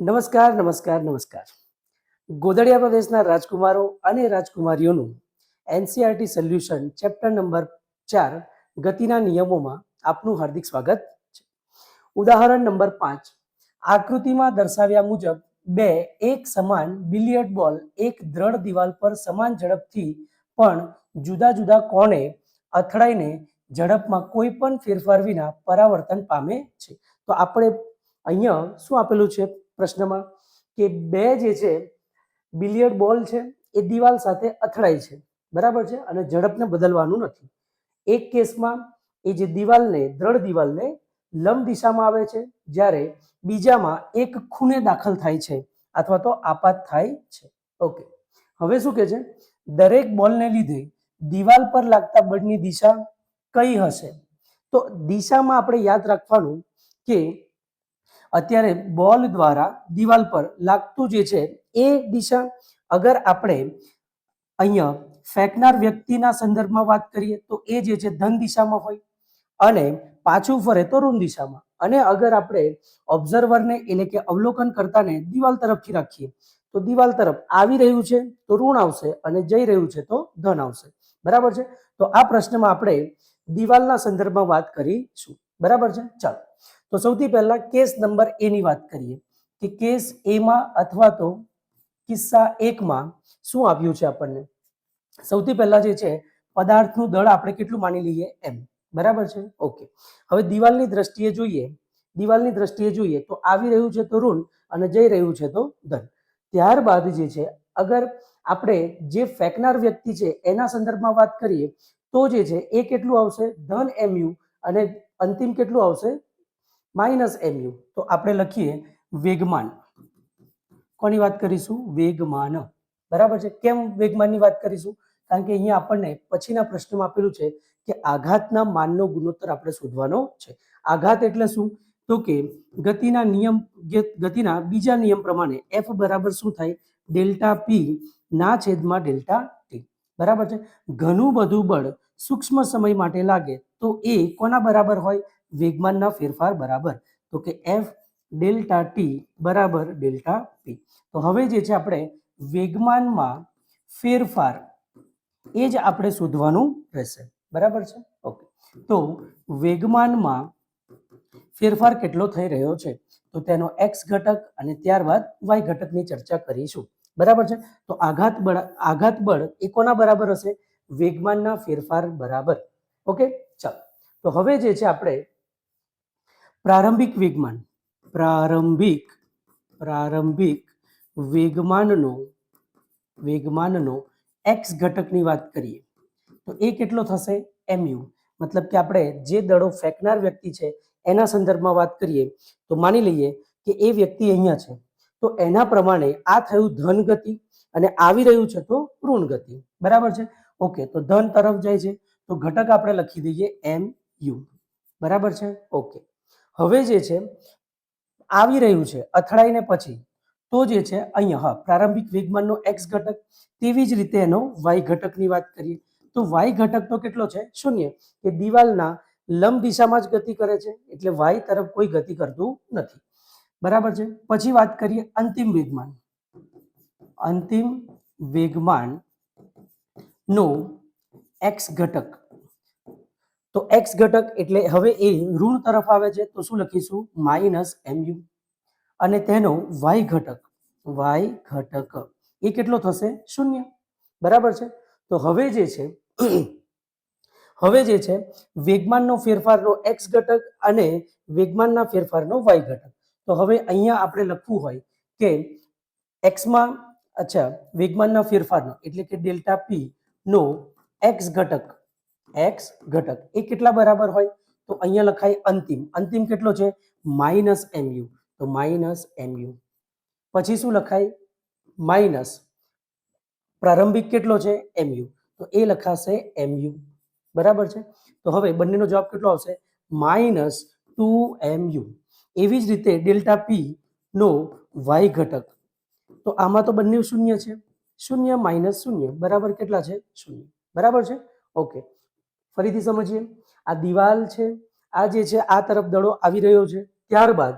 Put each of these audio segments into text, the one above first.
નમસ્કાર નમસ્કાર નમસ્કાર. ગોધડિયા પ્રદેશના રાજકુમારો અને રાજકુમારીઓનું એનસીઆરટી સોલ્યુશન ચેપ્ટર નંબર 4 ગતિના નિયમોમાં આપનું હાર્દિક સ્વાગત છે. ઉદાહરણ નંબર 5. આકૃતિમાં દર્શાવ્યા મુજબ બે એક સમાન બિલિયર્ડ બોલ એક દ્રઢ દિવાલ પર સમાન ઝડપથી પણ જુદા જુદા કોણે અથડાઈને ઝડપમાં કોઈ પણ ફેરફાર વિના પરાવર્તન પામે છે. તો આપણે અહીંયા શું આપેલું છે પ્રશ્નમાં કે બે જે છે બિલિયર્ડ બોલ છે એ દિવાલ સાથે અથડાય છે, બરાબર છે, અને ઝડપને બદલવાનું નથી. એક કેસમાં એ જે દિવાલને દ્રઢ દિવાલને લંબ દિશામાં આવે છે, જ્યારે બીજામાં એક ખૂણે દાખલ થાય છે અથવા તો આપાત થાય છે. ઓકે, હવે શું કહે છે, દરેક બોલને લીધે દિવાલ પર લાગતા બળની દિશા કઈ હશે? તો દિશામાં આપણે યાદ રાખવાનું કે અત્યારે બોલ દ્વારા દિવાલ પર લાગતું જે છે એ દિશા, અગર આપણે અહીંયા ફેંકનાર વ્યક્તિના સંદર્ભમાં વાત કરીએ તો એ જે છે ધન દિશામાં હોય અને પાછું ફરે તો ઋણ દિશામાં, અને અગર આપણે ઓબ્ઝર્વરને એટલે કે અવલોકન કરતાને દિવાલ તરફથી રાખીએ તો દિવાલ તરફ આવી રહ્યું છે તો ઋણ આવશે અને જઈ રહ્યું છે તો ધન આવશે, બરાબર છે. તો આ પ્રશ્નમાં આપણે દિવાલના સંદર્ભમાં વાત કરીશું, બરાબર છે. ચાલો, તો સૌથી પહેલા કેસ નંબર એ ની વાત કરીએ કે કેસ એ માં અથવા તો કિસ્સા 1 માં શું આવ્યું છે આપણને. સૌથી પહેલા જે છે પદાર્થનું દળ આપણે કેટલું માની લઈએ? m, બરાબર છે. ઓકે, હવે દિવાલની દ્રષ્ટિએ જોઈએ તો આવી રહ્યું છે તો ઋણ અને જઈ રહ્યું છે તો ધન. ત્યારબાદ જે છે અગર આપણે જે ફેંકનાર વ્યક્તિ છે એના સંદર્ભમાં વાત કરીએ તો જે છે એ કેટલું આવશે? ધન mu, અને અંતિમ કેટલું આવશે? Minus mu. તો આપણે લખીએ વેગમાન. કોની વાત કરીશું? વેગમાન, બરાબર છે. કેમ વેગમાનની વાત કરીશું? કારણ કે અહીંયા આપણને પછીના પ્રશ્નમાં આપેલું છે કે આઘાતના માનનો ગુણોત્તર આપણે શોધવાનો છે. આઘાત એટલે શું? તો કે ગતિના બીજા નિયમ પ્રમાણે F બરાબર શું થાય? ડેલ્ટા પી ના છેદમાં ડેલ્ટા ટી, બરાબર છે. ઘણું બધું બળ સૂક્ષ્મ સમય માટે લાગે તો એ કોના બરાબર હોય? વેગમાનના ફેરફાર બરાબર. તો કે F ડેલ્ટા ટી બરાબર ડેલ્ટા પી. તો હવે જે છે આપણે વેગમાનમાં ફેરફાર એ જ આપણે શોધવાનું રહેશે, બરાબર છે. ઓકે, તો વેગમાનમાં ફેરફાર કેટલો થઈ રહ્યો છે તો તેનો x ઘટક અને ત્યારબાદ y ઘટકની ચર્ચા કરીશું, બરાબર છે. તો આઘાત બળ એ કોના બરાબર હશે? વેગમાનના ફેરફાર બરાબર. ઓકે, ચાલો, તો હવે જે છે આપણે પ્રારંભિક વેગમાનનો x ઘટકની વાત કરીએ તો એ કેટલો થશે? mu. મતલબ કે આપણે જે દળો ફેંકનાર વ્યક્તિ છે એના સંદર્ભમાં વાત કરીએ તો માની લઈએ કે એ વ્યક્તિ અહીંયા છે તો એના પ્રમાણે આ થયું ધન ગતિ અને આવી રહ્યું છે તો ઋણ ગતિ, બરાબર છે. ઓકે, તો ધન તરફ જાય છે તો ઘટક આપણે લખી દઈએ mu, બરાબર છે. ઓકે, હવે જે છે આવી રહ્યું છે અથડાઈને પછી તો જે છે અહીંયા હા પ્રારંભિક વેગમાનનો x ઘટક, તેવી જ રીતે એનો y ઘટકની વાત કરીએ તો y ઘટક તો કેટલો છે? 0, કે દિવાલના લંબ દિશામાં જ ગતિ કરે છે એટલે y તરફ કોઈ ગતિ કરતું નથી, બરાબર છે. પછી વાત કરીએ અંતિમ વેગમાનનો x ઘટક. તો x ઘટક એટલે હવે એ ઋણ તરફ આવે છે તો શું લખીશું? Minus mu. અને તેનો y ઘટક એ કેટલો થશે? 0, બરાબર છે. તો હવે જે છે વેગમાનનો ફેરફારનો x ઘટક અને વેગમાનના ફેરફારનો y ઘટક. તો હવે અહીંયા આપણે લખવું હોય કે વેગમાનના ફેરફારનો એટલે કે ડેલ્ટા પી નો x ઘટક એ કેટલા બરાબર હોય? તો અહીંયા લખાય અંતિમ કેટલો છે? Minus mu. તો માઇનસ mu. પછી શું લખાય? માઇનસ પ્રારંભિક કેટલો છે? mu. તો એ લખાશે mu, બરાબર છે. તો હવે બંનેનો જવાબ કેટલો આવશે? -2mu. એવી જ રીતે ડેલ્ટા પી નો y ઘટક, તો આમાં તો બંને શૂન્ય છે, 0 - 0 બરાબર કેટલા છે? 0, બરાબર છે. ઓકે, ફરીથી સમજીએ. આ દિવાલ છે, આ જે છે આ તરફ દડો આવી રહ્યો છે, ત્યારબાદ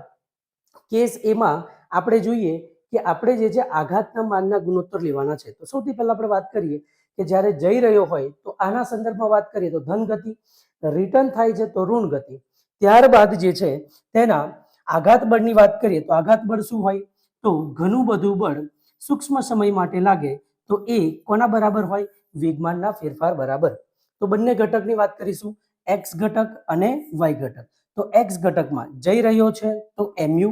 કેસ એમાં આપણે જોઈએ કે આપણે જે આઘાતના માનના ગુણોત્તર લેવાના છે. તો સૌથી પહેલા આપણે વાત કરીએ કે જ્યારે જઈ રહ્યો હોય તો આના સંદર્ભમાં વાત કરીએ તો ધન ગતિ, રિટર્ન થાય છે તો ઋણ ગતિ. ત્યારબાદ જે છે તેના આઘાત બળની વાત કરીએ તો આઘાત બળ શું હોય? તો ઘણું બધું બળ સૂક્ષ્મ સમય માટે લાગે તો એ કોના બરાબર હોય? વેગમાનના ફેરફાર બરાબર. તો બંને ઘટકની વાત કરીશું, એક્સ ઘટક અને વાય ઘટક. તો એક્સ ઘટકમાં જઈ રહ્યો છે તો mu,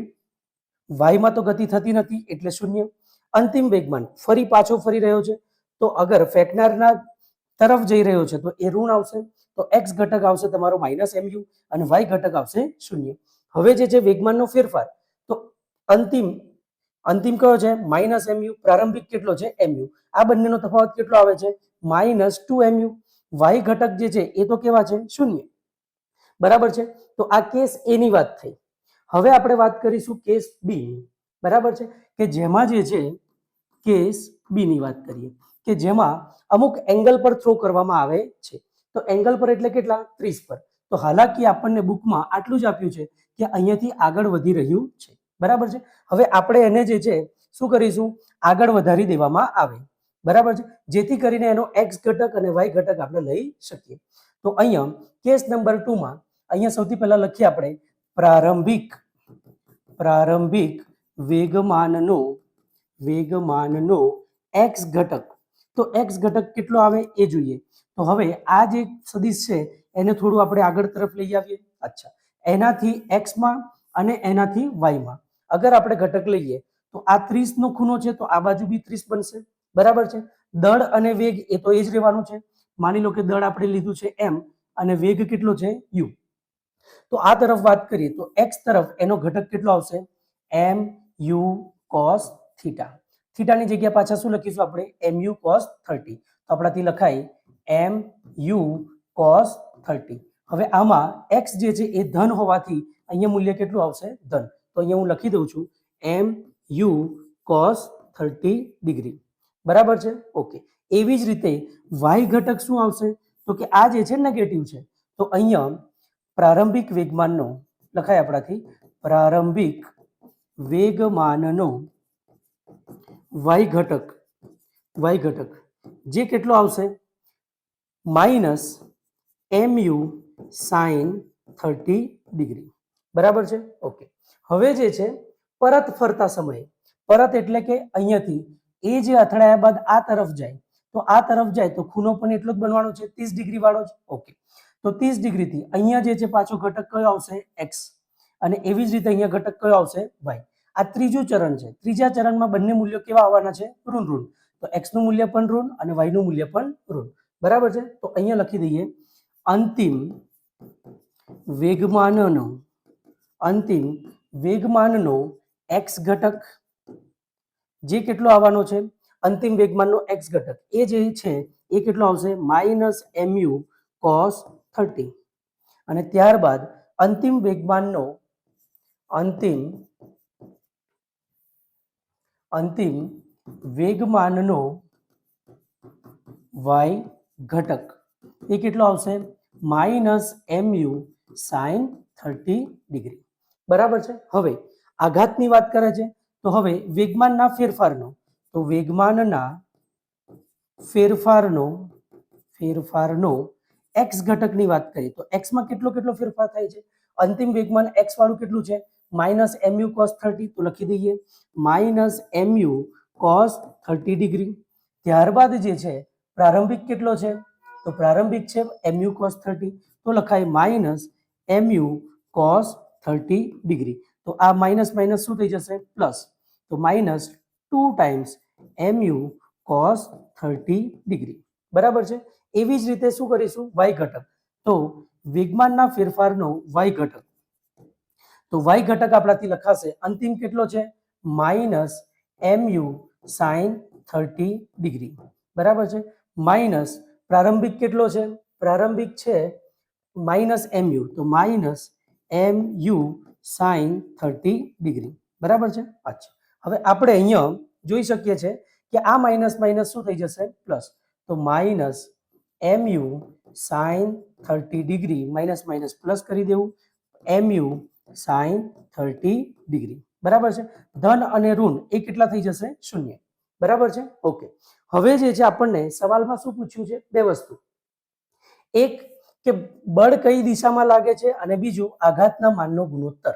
વાયમાં તો ગતિ થતી નથી એટલે શૂન્ય. અંતિમ વેગમાન ફરી પાછો ફરી રહ્યો છે તો અગર ફેંકનારના તરફ જઈ રહ્યો છે તો એ ઋણ આવશે, તો એક્સ ઘટક આવશે તમારો -mu અને વાય ઘટક આવશે શૂન્ય. હવે જે છે વેગમાનનો ફેરફાર, તો અંતિમ કયો છે? -mu. પ્રારંભિક કેટલો છે? mu. આ બંનેનો તફાવત કેટલો આવે છે? -2mu. વાય ઘટક જે છે એ તો કેવા છે? શૂન્ય. બરાબર છે. તો આ કેસ એ ની વાત થઈ. હવે આપણે વાત કરીશું કેસ બી. બરાબર છે, કે જેમાં જે છે કેસ બી ની વાત કરીએ કે જેમાં અમુક એંગલ પર થ્રો કરવામાં આવે છે. તો એંગલ પર એટલે કેટલા? 30 પર. તો હાલાકી આપણને બુકમાં આટલું જ આપ્યું છે કે અહીંયાથી આગળ વધી રહ્યું છે. બરાબર છે. હવે આપણે એને જે છે શું કરીશું? આગળ વધારી દેવામાં આવે. બરાબર છે, જેથી કરીને એનો એક્સ ઘટક અને વાય ઘટક આપણે લઈ શકીએ. તો અહીંયા કેસ નંબર 2 માં અહીંયા સૌથી પહેલા લખીએ આપણે પ્રારંભિક વેગમાનનો એક્સ ઘટક. તો એક્સ ઘટક કેટલો આવે એ જોઈએ. તો હવે આ જે સદિશ છે એને થોડું આપણે આગળ તરફ લઈ આવીએ. અચ્છા, એનાથી એક્સ માં અને એનાથી વાય માં અગર આપણે ઘટક લઈએ તો આ 30 નો ખૂણો છે તો આ બાજુ બી 30 બનશે. બરાબર છે. દળ અને વેગ એ તો એ જ રહેવાનું છે. માની લો કે દળ આપણે લીધું છે m અને વેગ કેટલો છે? u. તો આ તરફ વાત કરીએ તો x તરફ એનો ઘટક કેટલો આવશે? mu cos theta. થીટાની જગ્યા પાછા શું લખીશું આપણે? mu cos 30. તો આપણાથી લખાય mu cos 30. હવે આમાં x જે છે એ ધન હોવાથી અહીંયા મૂલ્ય કેટલું આવશે? ધન. તો અહીંયા હું લખી દઉં છું mu cos 30 ડિગ્રી. બરાબર છે. ઓકે. એવી જ રીતે y ઘટક શું આવશે? તો કે આ જે છે નેગેટિવ છે. તો અહીંયા પ્રારંભિક વેગમાનનો લખાય આપણાથી પ્રારંભિક વેગમાનનો વાય ઘટક જે કેટલો આવશે? -mu sin 30 degree. બરાબર છે. ઓકે. હવે જે છે પરત ફરતા સમયે, પરત એટલે કે અહીંયાથી એ જે અથડાયા બાદ આ તરફ જાય, તો આ તરફ જાય તો ખૂણો પણ એટલો જ બનવાનો છે, 30 ડિગ્રી વાળો જ. ઓકે. તો 30 ડિગ્રી થી અહીંયા જે છે પાછો ઘટક કયો આવશે? x. અને એવી જ રીતે અહીંયા ઘટક કયો આવશે? y. આ ત્રીજું ચરણ છે. ત્રીજા ચરણમાં બંને મૂલ્યો કેવા આવવાના છે? ઋણ. તો x નું મૂલ્ય પણ ઋણ અને y નું મૂલ્ય પણ ઋણ. બરાબર છે. તો અહીંયા લખી દઈએ અંતિમ વેગમાનનો x ઘટક જે કેટલો આવવાનો છે? અંતિમ વેગમાનનો x ઘટક એ જે છે એ કેટલો આવશે? -mu cos 30. અને ત્યારબાદ અંતિમ વેગમાનનો y ઘટક એ કેટલો આવશે? -mu sin 30 degree. બરાબર છે. હવે આઘાતની વાત કરે છે તો હવે વેગમાનના ફેરફારનો, તો વેગમાનના ફેરફારનો એક્સ ઘટકની વાત કરીએ તો એક્સ માં કેટલો ફેરફાર થાય છે? અંતિમ વેગમાન એક્સ વાળું કેટલું છે? -mu cos 30. તો લખી દઈએ -mu cos 30 ડિગ્રી. ત્યારબાદ જે છે પ્રારંભિક કેટલો છે? તો પ્રારંભિક છે mu cos 30. તો લખાય -mu cos 30 ડિગ્રી. તો આ માઇનસ શું થઈ જશે? પ્લસ. તો -2 times mu cos 30 ડિગ્રી. બરાબર છે. એવી જ રીતે શું કરીશું? y ઘટક. તો વેગમાનના ફેરફારનો y ઘટક, તો y ઘટક આપણાથી લખાશે અંતિમ કેટલો છે? -mu sin 30 degree. બરાબર છે. માઇનસ પ્રારંભિક કેટલો છે? પ્રારંભિક છે -mu. તો -mu sin 30 ડિગ્રી. બરાબર છે. અચ્છા, હવે આપણે અહીંયા જોઈ શકીએ છીએ કે આ માઇનસ શું થઈ જશે? પ્લસ. તો -mu sin 30 degree minus plus કરી દેવું mu sin 30 ડિગ્રી. બરાબર છે. ધન અને ઋણ એ કેટલા થઈ જશે? શૂન્ય. બરાબર છે. ઓકે. હવે જે છે આપણને સવાલમાં શું પૂછ્યું છે? બે વસ્તુ. એક કે બળ કઈ દિશામાં લાગે છે અને બીજું આઘાતના માનનો ગુણોત્તર.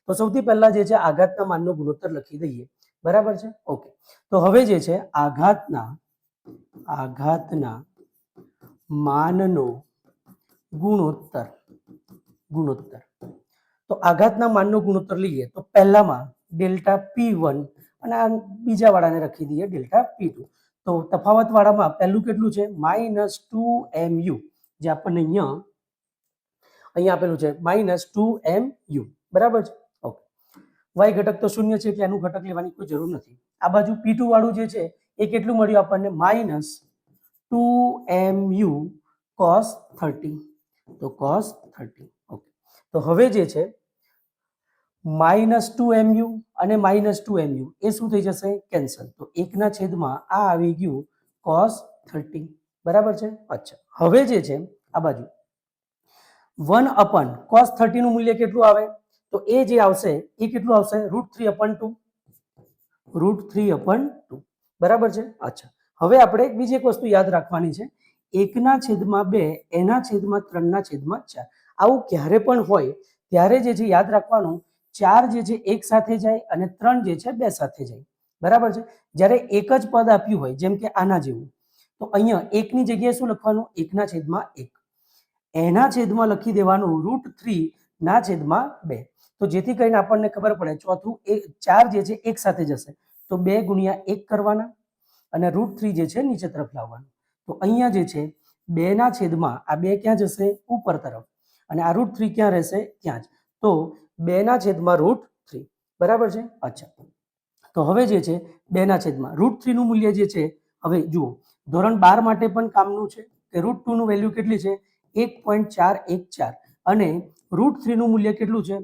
તો સૌથી પહેલા જે છે આઘાતના માનનો ગુણોત્તર લખી દઈએ. બરાબર છે. ઓકે. તો હવે જે છે આઘાતના માનનો ગુણોત્તર તો આઘાતના માનનો ગુણોત્તર લઈએ તો પહેલામાં ડેલ્ટા P1 અને આ બીજા વાળાને રાખી દઈએ ડેલ્ટા P2. તો તફાવત વાળામાં પહેલું કેટલું છે? -2mu, જે આપણને અહીંયા આપેલું છે -2mu. બરાબર છે. ઓકે. y ઘટક તો શૂન્ય છે એટલે એનું ઘટક લેવાની કોઈ જરૂર નથી. આ બાજુ P2 વાળું જે છે એ કેટલું મળ્યું આપણને? -2mu cos 30. તો cos 30. ઓકે. તો હવે જે છે -2mu અને -2mu એ શું થઈ જશે? કેન્સલ. તો 1/, આ આવી ગયું cos 30. બરાબર છે. અચ્છા, હવે જે છે આ બાજુ 1/cos 30 નું મૂલ્ય કેટલું આવે? તો એ જે આવશે એ કેટલું આવશે? √3/2. √3/2. બરાબર છે. અચ્છા, હવે આપણે બીજી એક વસ્તુ યાદ રાખવાની છે. 1/2 એના છેદમાં 3/4. આવું ક્યારે પણ હોય ત્યારે જે છે યાદ રાખવાનું, 4 જે છે એક સાથે જાય અને 3 જે છે બે સાથે જાય. બરાબર છે. જ્યારે એક જ પદ આપ્યું હોય, જેમ કે આના જેવું, તો અહીંયા 1 ની જગ્યાએ શું લખવાનું? 1/1. એના છેદમાં લખી દેવાનું √3/2. તો જેથી કરીને આપણને ખબર પડે ચોથું 4 જે છે એક સાથે જશે તો 2 × 1 કરવાના અને √3 જે છે નીચે તરફ લાવવાનું. તો અહીંયા જે છે 2/, આ 2 ક્યાં જશે? ઉપર તરફ. અને આ √3 ક્યાં રહેશે? ત્યાં જ. તો 2/√3. બરાબર છે. અચ્છા, તો હવે જે છે 2/, √3 નું મૂલ્ય જે છે, હવે જુઓ ધોરણ 12 માટે પણ કામનું છે કે √2 નું વેલ્યુ કેટલી છે? 1.414. અને √3 નું મૂલ્ય કેટલું છે?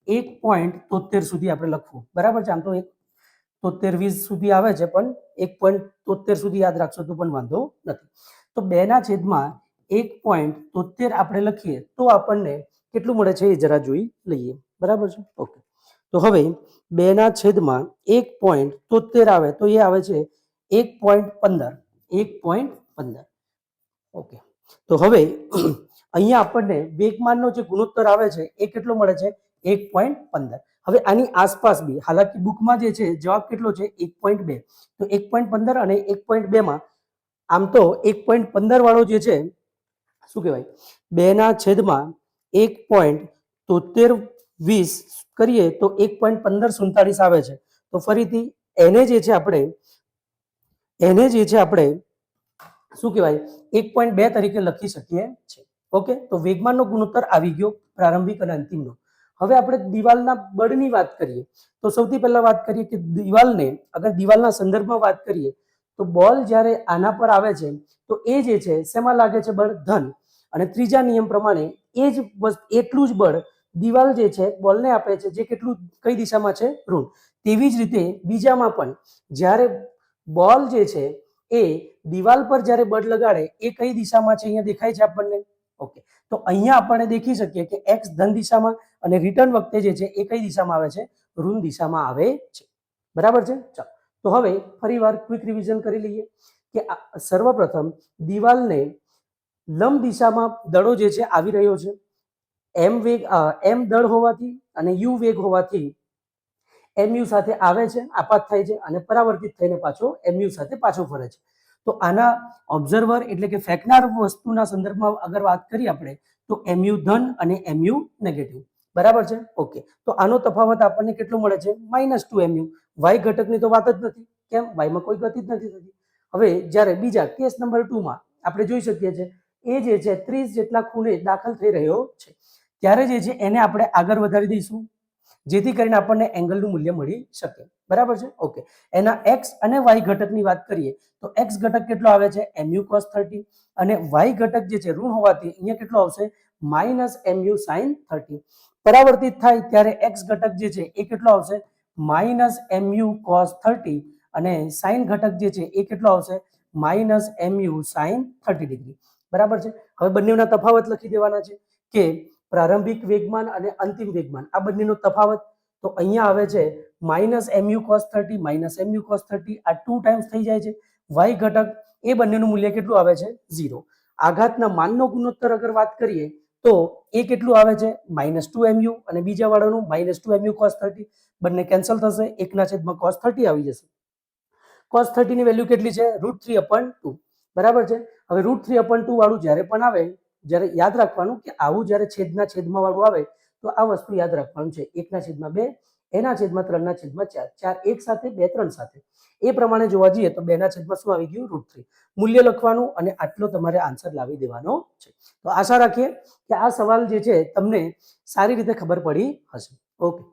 1.73 સુધી આપણે લખવું. બરાબર છે. આમ તો 1.73 સુધી આવે છે પણ 1.73 સુધી યાદ રાખશો તો પણ વાંધો નથી. તો 2/1.73 આપણે લખીએ તો આપણને કેટલું મળે છે એ જરા જોઈ લઈએ. બરાબર છે. ઓકે. તો હવે 2/1.73 આવે તો એ આવે છે 1.15. ઓકે. તો હવે અહીંયા આપણને વેગમાનનો જે ગુણોત્તર આવે છે એ કેટલો મળે છે? 1.15. હવે આની આસપાસ બી, હાલાકી બુકમાં જે છે જવાબ કેટલો છે? 1.2. તો 1.15 અને 1.2 માં આમ તો 1.15 વાળો જે છે શું કહેવાય? 2/1.7320 કરીએ તો 1.1547 આવે છે. તો ફરીથી એને જે છે આપણે શું કહેવાય? 1.2 તરીકે લખી શકીએ છીએ. ઓકે. તો વેગમાનનો ગુણોત્તર આવી ગયો પ્રારંભિક અને અંતિમનો. હવે આપણે દિવાલના બળની વાત કરીએ તો સૌથી પહેલા વાત કરીએ કે દિવાલના સંદર્ભમાં વાત કરીએ તો બોલ જ્યારે આના પર આવે છે તો એ જે છે શેમાં લાગે છે? બળ ધન. અને ત્રીજા નિયમ પ્રમાણે એટલું જ બળ દિવાલ જે છે બોલને આપે છે, જે કેટલું કઈ દિશામાં છે? ઋણ. તેવી જ રીતે બીજામાં પણ જ્યારે બોલ જે છે એ દિવાલ પર જ્યારે બળ લગાડે એ કઈ દિશામાં છે? અહીંયા દેખાય છે આપણને. ઓકે. તો અહીંયા આપણે દેખી શકીએ કે x ધન દિશામાં અને રિટર્ન વખતે જે છે એ કઈ દિશામાં આવે છે? ઋણ દિશામાં આવે છે. બરાબર છે. ચાલો, તો હવે ફરીવાર ક્વિક રિવિઝન કરી લઈએ કે સર્વપ્રથમ દિવાલને લંબ દિશામાં દળો જે છે આવી રહ્યો છે. m દળ હોવાથી અને u વેગ હોવાથી mu સાથે આવે છે, આપાત થાય છે અને પરાવર્તિત થઈને પાછો mu સાથે પાછો ફરે છે. તો આના ઓબ્ઝર્વર એટલે કે ફેંકનાર વસ્તુના સંદર્ભમાં અગર વાત કરીએ આપણે તો mu ધન અને mu નેગેટિવ. બરાબર છે. ઓકે. તો આનો તફાવત આપણને કેટલો મળે છે? -2mu. y ઘટકની તો વાત જ નથી. કેમ? y માં કોઈ ગતિ જ નથી થતી. હવે જ્યારે બીજા કેસ નંબર 2 માં આપણે જોઈ શકીએ છીએ એ જે છે 30 જેટલા ખૂણે દાખલ થઈ રહ્યો છે. ત્યારે જે છે એને આપણે આગળ વધારી દઈશું જેથી કરીને આપણને એંગલનું મૂલ્ય મળી શકે. બરાબર છે. ઓકે. એના x અને y ઘટકની વાત કરીએ તો x ઘટક કેટલો આવે છે? mu cos 30. અને y ઘટક જે છે ઋણ હોવાથી અહીંયા કેટલો આવશે? -mu sin 30. પરાવર્તિત થાય ત્યારે x ઘટક જે છે એ કેટલો આવશે? -mu cos 30. અને sin ઘટક જે છે એ કેટલો આવશે? -mu sin 30 degree. બરાબર છે. હવે બંનેના તફાવત લખી દેવાના છે કે પ્રારંભિક વેગમાન અને અંતિમ વેગમાન આ બંનેનો તફાવત તો અહીંયા આવે છે minus MU cos 30 minus MU cos 30 આ 2 ટાઈમ્સ થઈ જાય છે. y ઘટક એ બંનેનું મૂલ્ય કેટલું આવે છે? 0. આઘાતના માનનો ગુણોત્તર અગર વાત કરીએ તો એ કેટલું આવે છે? -2 MU અને બીજા વાળાનું -2 MU cos 30. બંને કેન્સલ થશે, 1/, cos 30 આવી જશે. cos 30 ની વેલ્યુ કેટલી છે? √3/2. બરાબર છે. હવે √3/2 વાળું જ્યારે પણ આવે, જ્યારે યાદ રાખવાનું કે આવું જ્યારે છેદના છેદમાં વાળું આવે તો આ વસ્તુ યાદ રાખવાનું છે. 1/2, 3/4. 4 એક સાથે, 2 3 સાથે. એ પ્રમાણે જોવા જઈએ તો 2/, શું આવી ગયું? √3. મૂલ્ય લખવાનું અને આટલો તમારે આન્સર લાવી દેવાનો છે. તો આશા રાખીએ કે આ સવાલ જે છે તમને સારી રીતે ખબર પડી હશે. ઓકે.